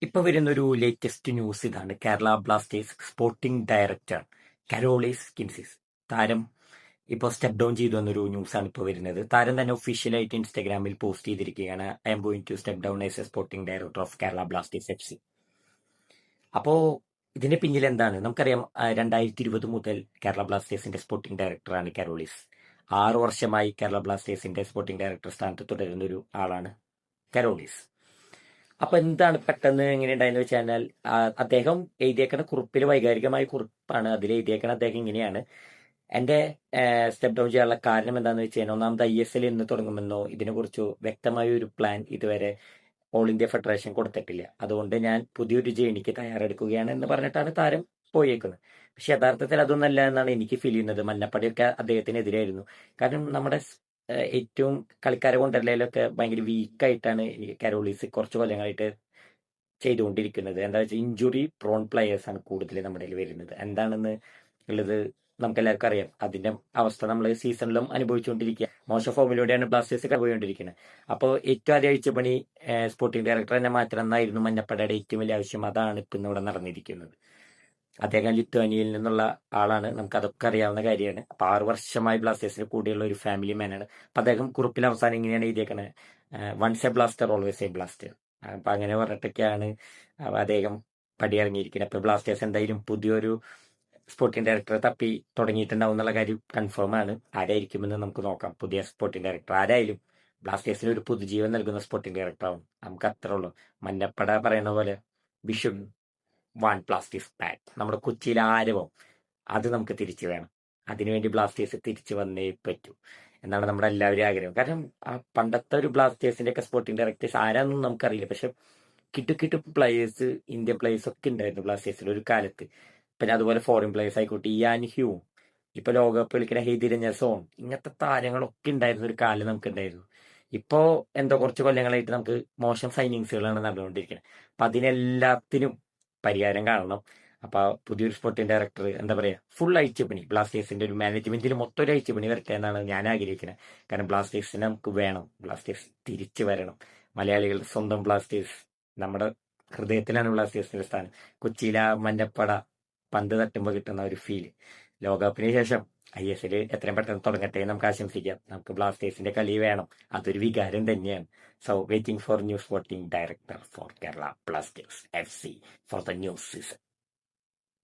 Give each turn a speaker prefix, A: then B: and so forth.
A: ഇപ്പൊ വരുന്നൊരു latest news ഇതാണ്. Kerala Blasters sporting director Karolis Skinkys താരം ഇപ്പോൾ സ്റ്റെപ്പ് ഡൗൺ ചെയ്തു എന്നൊരു ന്യൂസാണ് ഇപ്പോൾ വരുന്നത്. താരം തന്നെ ഒഫീഷ്യലായിട്ട് ഇൻസ്റ്റാഗ്രാമിൽ പോസ്റ്റ് ചെയ്തിരിക്കുകയാണ്, I'm going to step down as a sporting director of Kerala Blasters FC. അപ്പോൾ ഇതിന്റെ പിന്നിൽ എന്താണ് നമുക്കറിയാം. 2020 മുതൽ കേരള ബ്ലാസ്റ്റേഴ്സിന്റെ സ്പോർട്ടിംഗ് ഡയറക്ടറാണ് കരോളിസ്. 6 വർഷമായി കേരള ബ്ലാസ്റ്റേഴ്സിന്റെ സ്പോർട്ടിംഗ് ഡയറക്ടർ സ്ഥാനത്ത് തുടരുന്ന ഒരു ആളാണ് കരോളിസ്. അപ്പൊ എന്താണ് പെട്ടെന്ന് എങ്ങനെ ഉണ്ടായെന്ന് വെച്ച് കഴിഞ്ഞാൽ, അദ്ദേഹം എഴുതിയേക്കണ കുറിപ്പിൽ വൈകാരികമായ കുറിപ്പാണ്. അതിൽ എഴുതിയേക്കണ അദ്ദേഹം ഇങ്ങനെയാണ്: എന്റെ സ്റ്റെപ്പ് ഡൗൺ ചെയ്യാനുള്ള കാരണം എന്താണെന്ന് വെച്ച് കഴിഞ്ഞാൽ, ഒന്നാമത് ISL എന്ന് തുടങ്ങുമെന്നോ ഇതിനെക്കുറിച്ച് വ്യക്തമായ ഒരു പ്ലാൻ ഇതുവരെ ഓൾ ഇന്ത്യ ഫെഡറേഷൻ കൊടുത്തിട്ടില്ല. അതുകൊണ്ട് ഞാൻ പുതിയൊരു ജേണിക്ക് തയ്യാറെടുക്കുകയാണ് എന്ന് പറഞ്ഞിട്ടാണ് താരം പോയേക്കുന്നത്. പക്ഷെ യഥാർത്ഥത്തിൽ അതൊന്നല്ല എന്നാണ് എനിക്ക് ഫീൽ ചെയ്യുന്നത്. മഞ്ഞപ്പടിയൊക്കെ അദ്ദേഹത്തിനെതിരായിരുന്നു. കാരണം നമ്മുടെ ഏറ്റവും കളിക്കാരെ കൊണ്ടുവരലൊക്കെ ഭയങ്കര വീക്കായിട്ടാണ് ഈ കരോളീസ് കുറച്ച് കൊല്ലങ്ങളായിട്ട് ചെയ്തുകൊണ്ടിരിക്കുന്നത്. എന്താ വെച്ചാൽ ഇഞ്ചുറി പ്രോൺ പ്ലെയേഴ്സ് ആണ് കൂടുതൽ നമ്മുടെ കയ്യിൽ വരുന്നത്. എന്താണെന്ന് ഉള്ളത് നമുക്ക് എല്ലാവർക്കും അറിയാം. അതിന്റെ അവസ്ഥ നമ്മൾ സീസണിലും അനുഭവിച്ചുകൊണ്ടിരിക്കുക. മോശം ഫോമിലൂടെയാണ് ബ്ലാസ്റ്റേഴ്സ് പോയിക്കൊണ്ടിരിക്കുന്നത്. അപ്പോൾ ഏറ്റവും ആദ്യം അഴിച്ചുപണി സ്പോർട്ടിംഗ് ഡയറക്ടർ തന്നെ മാറ്റണം എന്നായിരുന്നു മഞ്ഞപ്പടയുടെ ഏറ്റവും വലിയ ആവശ്യം. അതാണ് ഇപ്പം ഇവിടെ നടന്നിരിക്കുന്നത്. അദ്ദേഹം ലിത്വാനിയയിൽ നിന്നുള്ള ആളാണ്, നമുക്ക് അതൊക്കെ അറിയാവുന്ന കാര്യമാണ്. അപ്പൊ 6 വർഷമായി ബ്ലാസ്റ്റേഴ്സിന് കൂടിയുള്ള ഒരു ഫാമിലി മാനാണ്. അപ്പൊ അദ്ദേഹം കുറിപ്പിൽ അവസാനം ഇങ്ങനെയാണ് എഴുതിയേക്കണത്: once a blaster always a blaster. അപ്പൊ അങ്ങനെ പറഞ്ഞിട്ടൊക്കെയാണ് അദ്ദേഹം പടിയിറങ്ങിയിരിക്കുന്നത്. അപ്പൊ ബ്ലാസ്റ്റേഴ്സ് എന്തായാലും പുതിയൊരു സ്പോർട്ടിംഗ് ഡയറക്ടറെ തപ്പി തുടങ്ങിയിട്ടുണ്ടാവും എന്നുള്ള കാര്യം കൺഫേം ആണ്. ആരായിരിക്കുമെന്ന് നമുക്ക് നോക്കാം. പുതിയ സ്പോർട്ടിംഗ് ഡയറക്ടർ ആരായാലും ബ്ലാസ്റ്റേഴ്സിന് ഒരു പുതുജീവൻ നൽകുന്ന സ്പോർട്ടിംഗ് ഡയറക്ടർ ആവും. നമുക്ക് അത്രേ ഉള്ളൂ. മഞ്ഞപ്പട പറയുന്ന പോലെ വിഷു വൺ ബ്ലാസ്റ്റേഴ്സ് ബാക്ക്. നമ്മുടെ കൊച്ചിയിലെ ആരവം അത് നമുക്ക് തിരിച്ചു വേണം. അതിനുവേണ്ടി ബ്ലാസ്റ്റേഴ്സ് തിരിച്ചു വന്നേ പറ്റൂ എന്നാണ് നമ്മുടെ എല്ലാവരും ആഗ്രഹം. കാരണം ആ പണ്ടത്തെ ഒരു ബ്ലാസ്റ്റേഴ്സിന്റെ ഒക്കെ സ്പോർട്ടിംഗ് ഡയറക്ടേഴ്സ് ആരാന്നൊന്നും നമുക്കറിയില്ല. പക്ഷെ കിട്ടു പ്ലേയേഴ്സ്, ഇന്ത്യൻ പ്ലേയേഴ്സ് ഒക്കെ ഉണ്ടായിരുന്നു ബ്ലാസ്റ്റേഴ്സിൽ ഒരു കാലത്ത്. പിന്നെ അതുപോലെ ഫോറിൻ പ്ലേയേഴ്സ് ആയിക്കോട്ടെ, ഇയാൻ ഹ്യൂ, ഇപ്പൊ ലോകകപ്പ് കളിക്കുന്ന ഹെയ്തിരഞ്ഞ സോൺ, ഇങ്ങനത്തെ താരങ്ങളൊക്കെ ഉണ്ടായിരുന്ന ഒരു കാലം നമുക്ക് ഉണ്ടായിരുന്നു. ഇപ്പോ എന്തോ കുറച്ച് കൊല്ലങ്ങളായിട്ട് നമുക്ക് മോശം സൈനിങ്സുകളാണ് നടന്നുകൊണ്ടിരിക്കുന്നത്. അപ്പൊ അതിനെല്ലാത്തിനും പരിഹാരം കാണണം. അപ്പൊ പുതിയൊരു സ്പോർട്ടിംഗ് ഡയറക്ടർ എന്താ പറയാ, ഫുൾ അഴിച്ചുപണി, ബ്ലാസ്റ്റേഴ്സിന്റെ ഒരു മാനേജ്മെന്റിൽ മൊത്തം ഒരു അഴിച്ചുപണി വരട്ടെ എന്നാണ് ഞാൻ ആഗ്രഹിക്കുന്നത്. കാരണം ബ്ലാസ്റ്റേഴ്സിനെ നമുക്ക് വേണം. ബ്ലാസ്റ്റേഴ്സ് തിരിച്ചു വരണം. മലയാളികളുടെ സ്വന്തം ബ്ലാസ്റ്റേഴ്സ്. നമ്മുടെ ഹൃദയത്തിലാണ് ബ്ലാസ്റ്റേഴ്സിന്റെ സ്ഥാനം. കൊച്ചിയിലെ ആ മഞ്ഞപ്പട പന്ത് തട്ടുമ്പോൾ കിട്ടുന്ന ഒരു ഫീല്. ലോകകപ്പിന് ശേഷം ISL എത്രയും പെട്ടെന്ന് തുടങ്ങട്ടെ എന്ന് നമുക്ക് ആശംസിക്കാം. നമുക്ക് ബ്ലാസ്റ്റേഴ്സിന്റെ കളി വേണം. അതൊരു വികാരം തന്നെയാണ്. So waiting for new sporting director four Kerala Blasters FC for the new season.